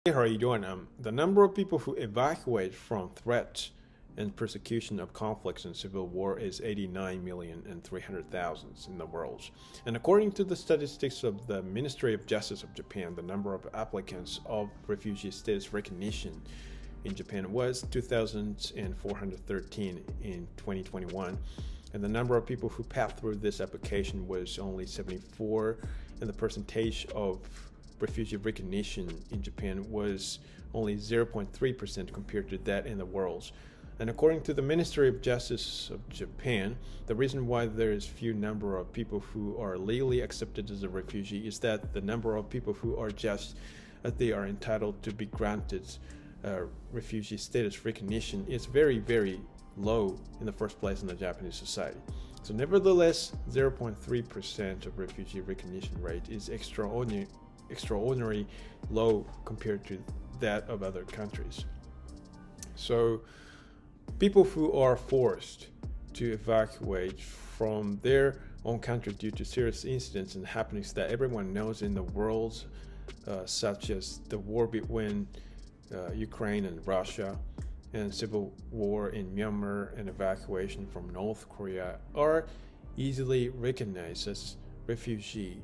Hey, how are you doing? The number of people who evacuate from threats and persecution of conflicts and civil war is 89,300,000 in the world. And according to the statistics of the Ministry of Justice of Japan, the number of applicants of refugee status recognition in Japan was 2,413 in 2021. And the number of people who passed through this application was only 74, and the percentage of refugee recognition in Japan was only 0.3% compared to that in the world. And according to the Ministry of Justice of Japan, the reason why there is few number of people who are legally accepted as a refugee is that the number of people who are judged that they are entitled to be granted refugee status recognition is very, very low in the first place in the Japanese society. So nevertheless, 0.3% of refugee recognition rate is extraordinary low compared to that of other countries. So people who are forced to evacuate from their own country due to serious incidents and happenings that everyone knows in the world, such as the war between Ukraine and Russia, and civil war in Myanmar and evacuation from North Korea, are easily recognized as refugee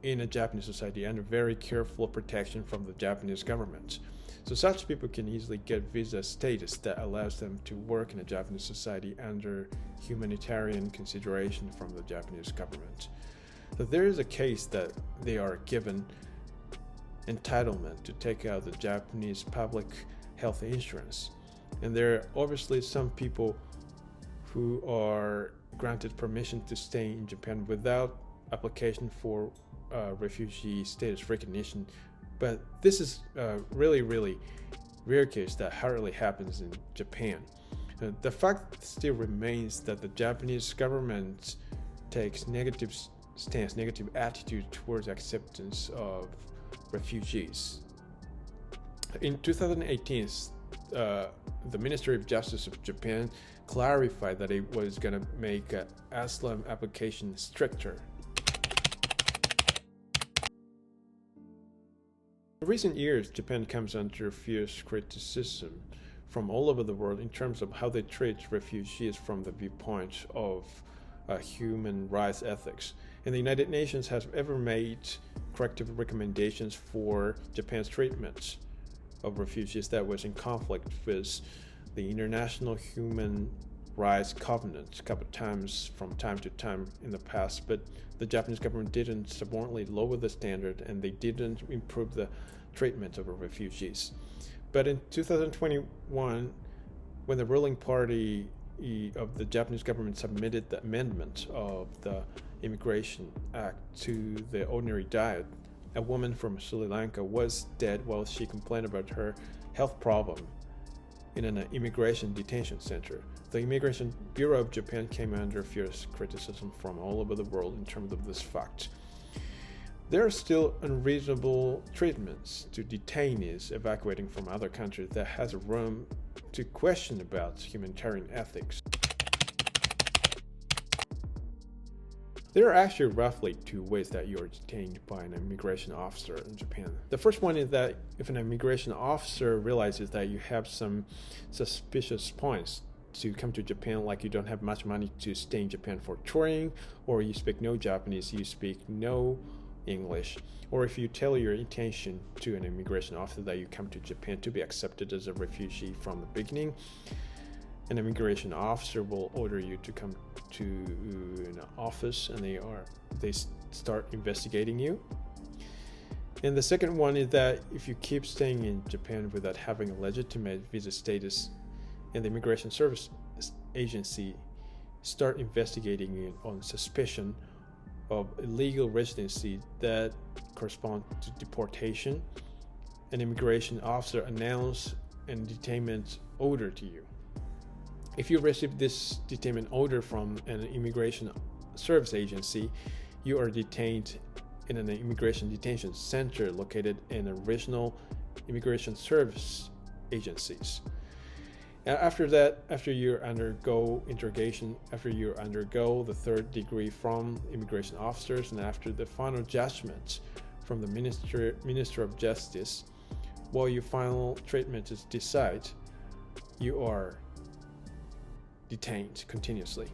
in a Japanese society under very careful protection from the Japanese government. So such people can easily get visa status that allows them to work in a Japanese society under humanitarian consideration from the Japanese government. So there is a case that they are given entitlement to take out the Japanese public health insurance. And there are obviously some people who are granted permission to stay in Japan without application for refugee status recognition, but this is a really rare case that hardly happens in Japan. The fact still remains that the Japanese government takes negative attitude towards acceptance of refugees. In 2018, the Ministry of Justice of Japan clarified that it was going to make asylum application stricter. In recent years, Japan comes under fierce criticism from all over the world in terms of how they treat refugees from the viewpoint of human rights ethics. And the United Nations has ever made corrective recommendations for Japan's treatment of refugees that was in conflict with the International Human Rights Covenant a couple of times from time to time in the past, but the Japanese government didn't subordinately lower the standard and they didn't improve the treatment of refugees. But in 2021, when the ruling party of the Japanese government submitted the amendment of the Immigration Act to the ordinary diet, a woman from Sri Lanka was dead while she complained about her health problem in an immigration detention center. The Immigration Bureau of Japan came under fierce criticism from all over the world in terms of this fact. There are still unreasonable treatments to detainees evacuating from other countries that has room to question about humanitarian ethics. There are actually roughly two ways that you are detained by an immigration officer in Japan. The first one is that if an immigration officer realizes that you have some suspicious points to come to Japan, like you don't have much money to stay in Japan for touring, or you speak no Japanese, you speak no English, or if you tell your intention to an immigration officer that you come to Japan to be accepted as a refugee from the beginning, an immigration officer will order you to come to an office and they start investigating you. And the second one is that if you keep staying in Japan without having a legitimate visa status, and the immigration service agency start investigating you on suspicion of illegal residency that correspond to deportation, an immigration officer announce a detainment order to you. If you receive this detainment order from an immigration service agency, you are detained in an immigration detention center located in original immigration service agencies. After that, after you undergo interrogation, after you undergo the third degree from immigration officers, and after the final judgment from the Minister of Justice, while your final treatment is decided, you are detained continuously.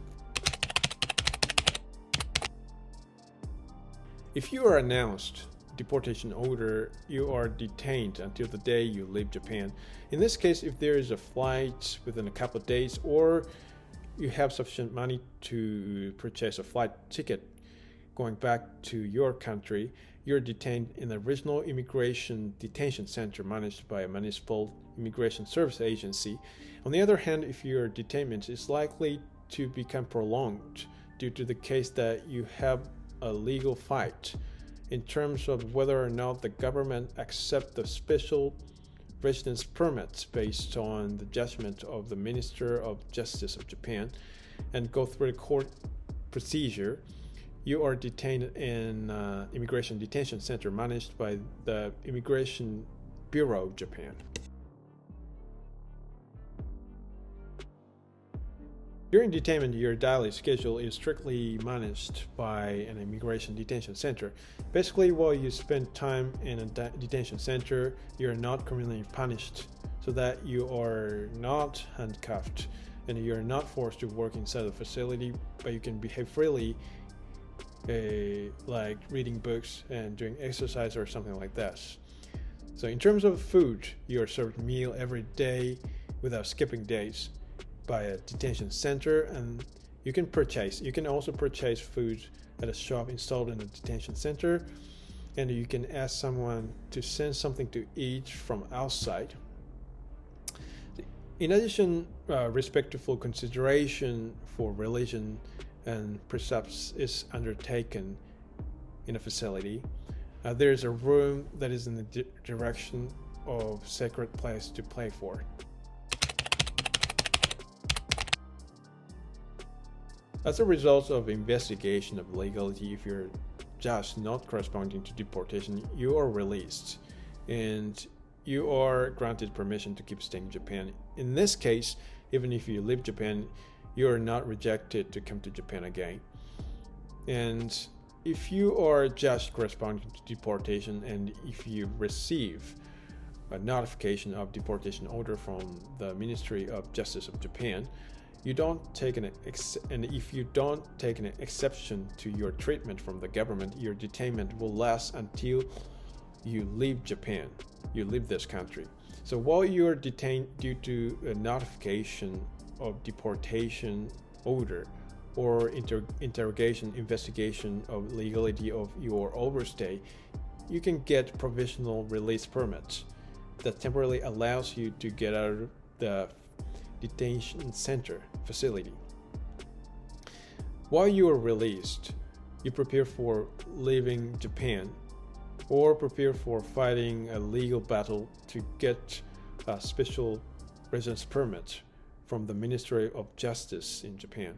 If you are announced deportation order, you are detained until the day you leave Japan. In this case, if there is a flight within a couple of days, or you have sufficient money to purchase a flight ticket going back to your country, you're detained in the regional immigration detention center managed by a municipal immigration service agency. On the other hand, if your detainment is likely to become prolonged due to the case that you have a legal fight in terms of whether or not the government accepts the special residence permits based on the judgment of the Minister of Justice of Japan and go through the court procedure, you are detained in immigration detention center managed by the Immigration Bureau of Japan. During detainment, your daily schedule is strictly managed by an immigration detention center. Basically, while you spend time in a detention center, you're not criminally punished, so that you are not handcuffed and you're not forced to work inside the facility, but you can behave freely, like reading books and doing exercise or something like that. So in terms of food, you are served meal every day without skipping days by a detention center, and you can also purchase food at a shop installed in the detention center, and you can ask someone to send something to eat from outside. In addition, respectful consideration for religion and precepts is undertaken in a facility. There is a room that is in the direction of sacred place to play for. As a result of investigation of legality, if you're just not corresponding to deportation, you are released and you are granted permission to keep staying in Japan. In this case, even if you leave Japan, you are not rejected to come to Japan again. And if you are just corresponding to deportation, and if you receive a notification of deportation order from the Ministry of Justice of Japan, and if you don't take an exception to your treatment from the government, your detainment will last until you leave Japan, you leave this country. So while you are detained due to a notification of deportation order or investigation of legality of your overstay, you can get provisional release permits that temporarily allows you to get out of the detention center facility. While you are released, you prepare for leaving Japan or prepare for fighting a legal battle to get a special residence permit from the Ministry of Justice in Japan.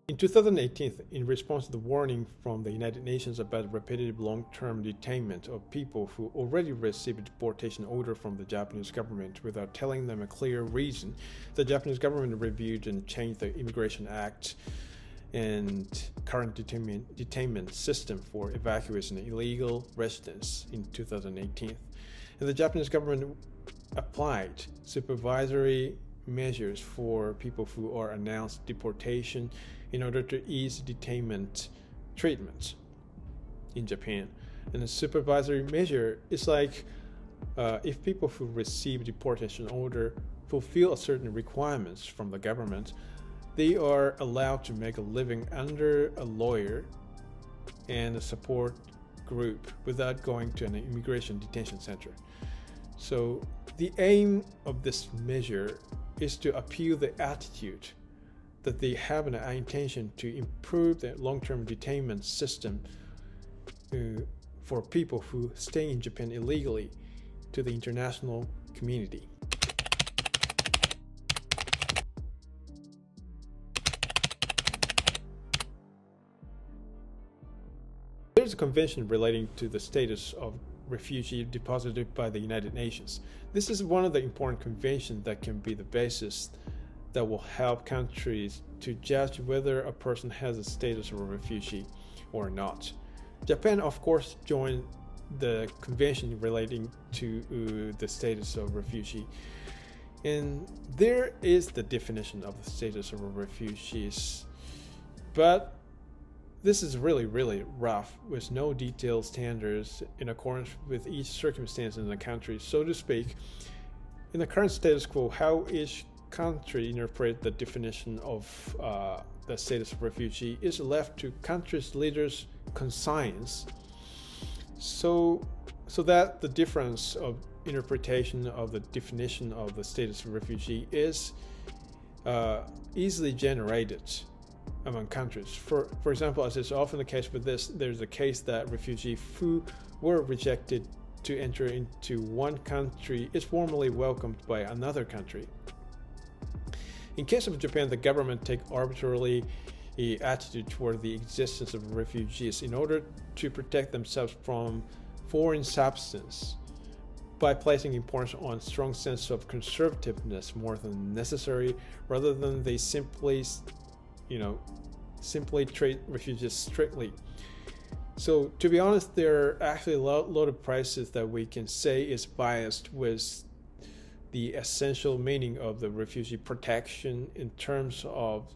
In 2018, in response to the warning from the United Nations about repetitive long-term detainment of people who already received a deportation order from the Japanese government without telling them a clear reason, the Japanese government reviewed and changed the Immigration Act and current detainment system for evacuation of illegal residents in 2018. And the Japanese government applied supervisory measures for people who are announced deportation in order to ease detainment treatment in Japan. And the supervisory measure is like if people who receive deportation order fulfill certain requirements from the government, they are allowed to make a living under a lawyer and a support group without going to an immigration detention center. So the aim of this measure is to appeal the attitude that they have an intention to improve the long-term detainment system for people who stay in Japan illegally to the international community. There's a convention relating to the status of refugee deposited by the United Nations. This is one of the important conventions that can be the basis that will help countries to judge whether a person has a status of a refugee or not. Japan, of course, joined the convention relating to the status of refugee. And there is the definition of the status of refugees. But this is really, really rough, with no detailed standards in accordance with each circumstance in the country, so to speak. In the current status quo, how each country interprets the definition of the status of refugee is left to countries' leaders' conscience. So that the difference of interpretation of the definition of the status of refugee is easily generated among countries. For example, as is often the case with this, there's a case that refugees who were rejected to enter into one country is formally welcomed by another country. In case of Japan, the government take arbitrarily attitude toward the existence of refugees in order to protect themselves from foreign substance by placing importance on strong sense of conservativeness more than necessary, rather than they simply treat refugees strictly. So to be honest, there are actually a lot of prices that we can say is biased with the essential meaning of the refugee protection in terms of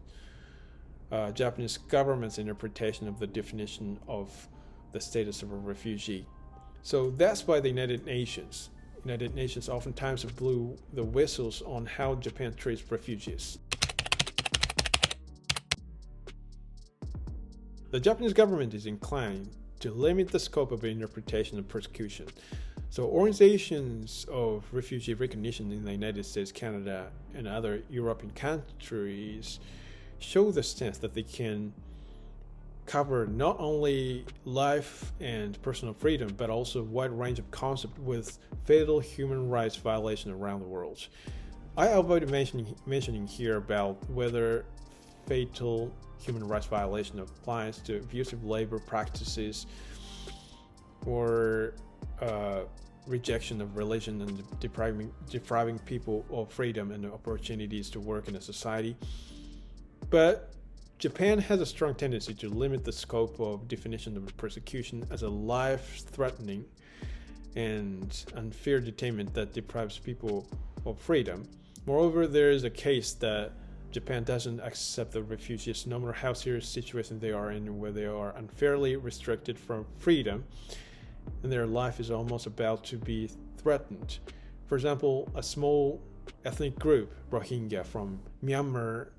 Japanese government's interpretation of the definition of the status of a refugee. So that's why the United Nations oftentimes blew the whistles on how Japan treats refugees. The Japanese government is inclined to limit the scope of interpretation of persecution. So organizations of refugee recognition in the United States, Canada, and other European countries show the stance that they can cover not only life and personal freedom, but also a wide range of concepts with fatal human rights violations around the world. I avoid mentioning here about whether fatal human rights violation applies to abusive labor practices or rejection of religion and depriving people of freedom and opportunities to work in a society. But Japan has a strong tendency to limit the scope of definition of persecution as a life-threatening and unfair detainment that deprives people of freedom. Moreover, there is a case that Japan doesn't accept the refugees no matter how serious situation they are in, where they are unfairly restricted from freedom and their life is almost about to be threatened. For example, a small ethnic group, Rohingya from Myanmar,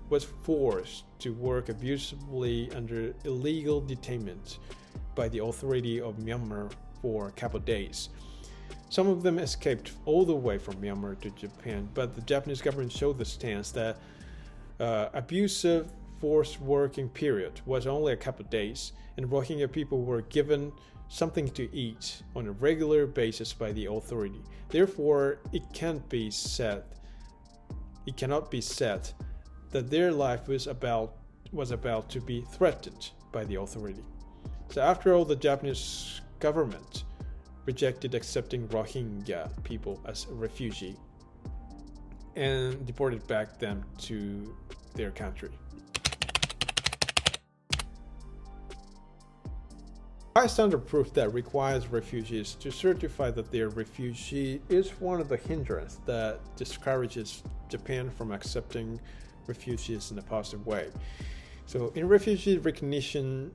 was forced to work abusively under illegal detainment by the authority of Myanmar for a couple of days. Some of them escaped all the way from Myanmar to Japan, but the Japanese government showed the stance that abusive forced working period was only a couple of days, and Rohingya people were given something to eat on a regular basis by the authority. Therefore, it cannot be said that their life was about to be threatened by the authority. So after all, the Japanese government rejected accepting Rohingya people as a refugee and deported back them to their country. High standard proof that requires refugees to certify that they are refugee is one of the hindrances that discourages Japan from accepting refugees in a positive way. So in refugee recognition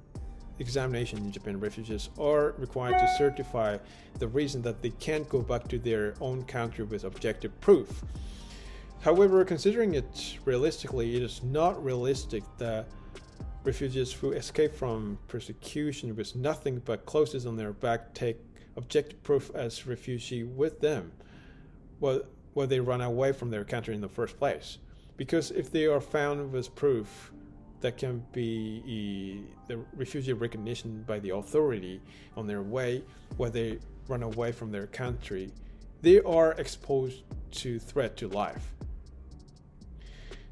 examination in Japan, refugees are required to certify the reason that they can't go back to their own country with objective proof. However, considering it realistically, it is not realistic that refugees who escape from persecution with nothing but clothes on their back take objective proof as refugee with them while they run away from their country in the first place. Because if they are found with proof that can be the refugee recognition by the authority on their way while they run away from their country, they are exposed to threat to life.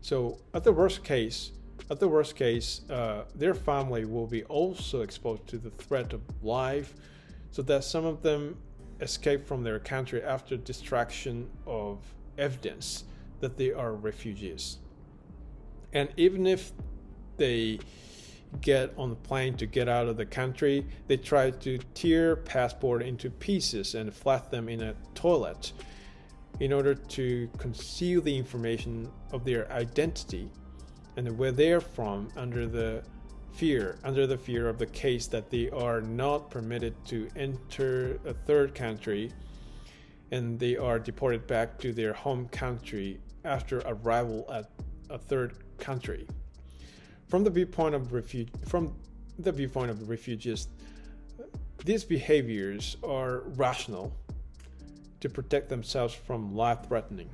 So at the worst case, their family will be also exposed to the threat of life, so that some of them escape from their country after destruction of evidence that they are refugees. And even if they get on the plane to get out of the country, they try to tear passport into pieces and flat them in a toilet in order to conceal the information of their identity and where they're from under the fear of the case that they are not permitted to enter a third country and they are deported back to their home country after arrival at a third country. From the viewpoint of refugees, these behaviors are rational to protect themselves from life-threatening.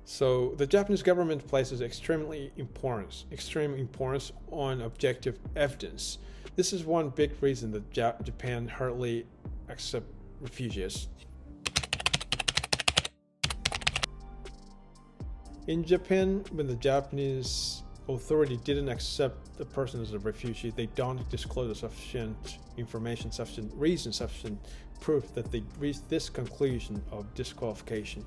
So the Japanese government places extreme importance on objective evidence. This is one big reason that Japan hardly accepts refugees. In Japan, when the Japanese authority didn't accept the person as a refugee, they don't disclose sufficient information, sufficient reason, sufficient proof that they reached this conclusion of disqualification.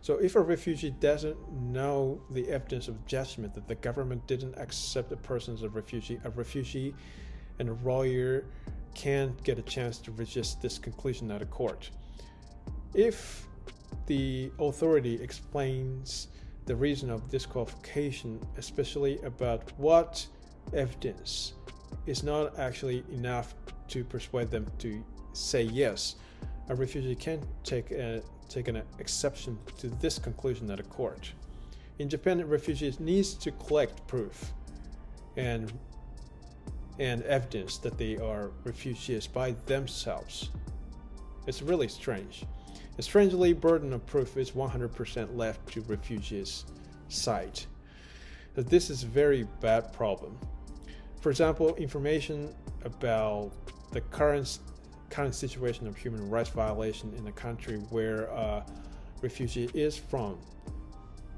So if a refugee doesn't know the evidence of judgment that the government didn't accept the person as a refugee and a lawyer can't get a chance to resist this conclusion at a court. If the authority explains the reason of disqualification, especially about what evidence is not actually enough to persuade them to say yes, a refugee can take an exception to this conclusion at a court. In Japan, refugees need to collect proof and evidence that they are refugees by themselves. It's really strange. A strangely, burden of proof is 100% left to refugees' side. So this is a very bad problem. For example, information about the current situation of human rights violation in a country where a refugee is from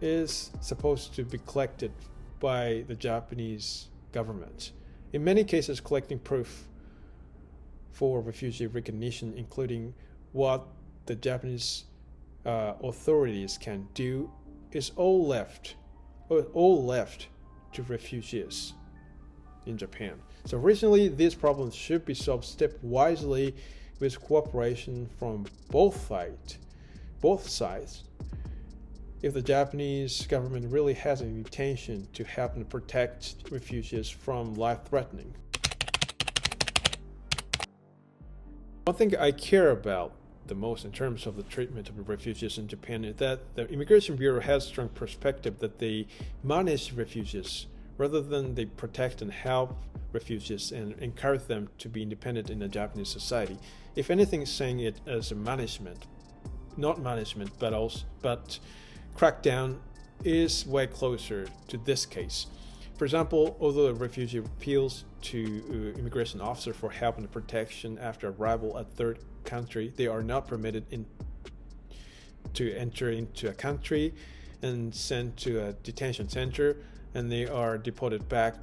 is supposed to be collected by the Japanese government. In many cases, collecting proof for refugee recognition, including what the Japanese authorities can do, is all left to refugees in Japan. So recently, these problems should be solved stepwisely with cooperation from both sides. If the Japanese government really has an intention to help and protect refugees from life-threatening. One thing I care about the most in terms of the treatment of the refugees in Japan is that the Immigration Bureau has a strong perspective that they manage refugees rather than they protect and help refugees and encourage them to be independent in the Japanese society. If anything, saying it as a management, but crackdown is way closer to this case. For example, although a refugee appeals to immigration officer for help and protection after arrival at third country, they are not permitted to enter into a country and sent to a detention center, and they are deported back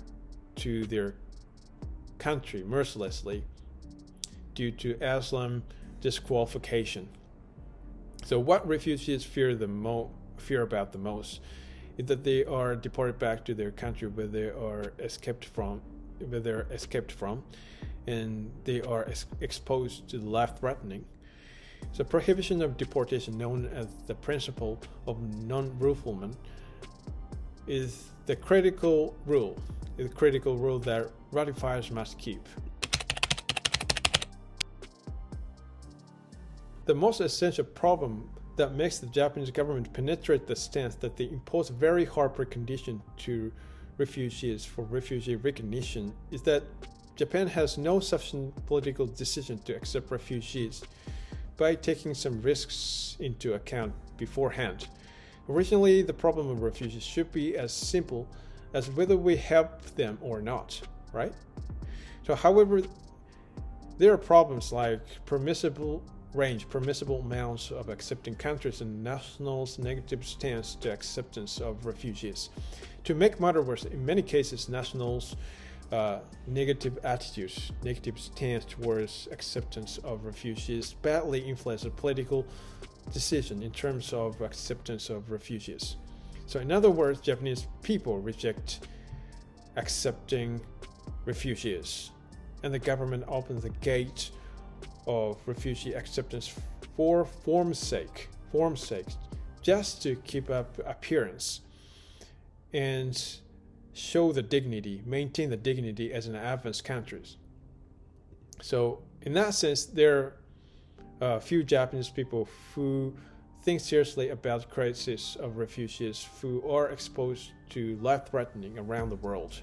to their country mercilessly due to asylum disqualification. So what refugees fear about the most is that they are deported back to their country where they are escaped from, and they are exposed to life-threatening. So prohibition of deportation, known as the principle of non-refoulement, is the critical rule that ratifiers must keep. The most essential problem that makes the Japanese government penetrate the stance that they impose very hard precondition to refugees for refugee recognition is that Japan has no sufficient political decision to accept refugees by taking some risks into account beforehand. Originally, the problem of refugees should be as simple as whether we help them or not, right? So, however, there are problems like permissible amounts of accepting countries and nationals' negative stance to acceptance of refugees. To make matters worse, in many cases, nationals' negative stance towards acceptance of refugees badly influence the political decision in terms of acceptance of refugees. So in other words, Japanese people reject accepting refugees. And the government opened the gate of refugee acceptance for form's sake, just to keep up appearance and show the dignity, maintain the dignity as an advanced country. So in that sense, there are a few Japanese people who think seriously about the crisis of refugees who are exposed to life-threatening around the world.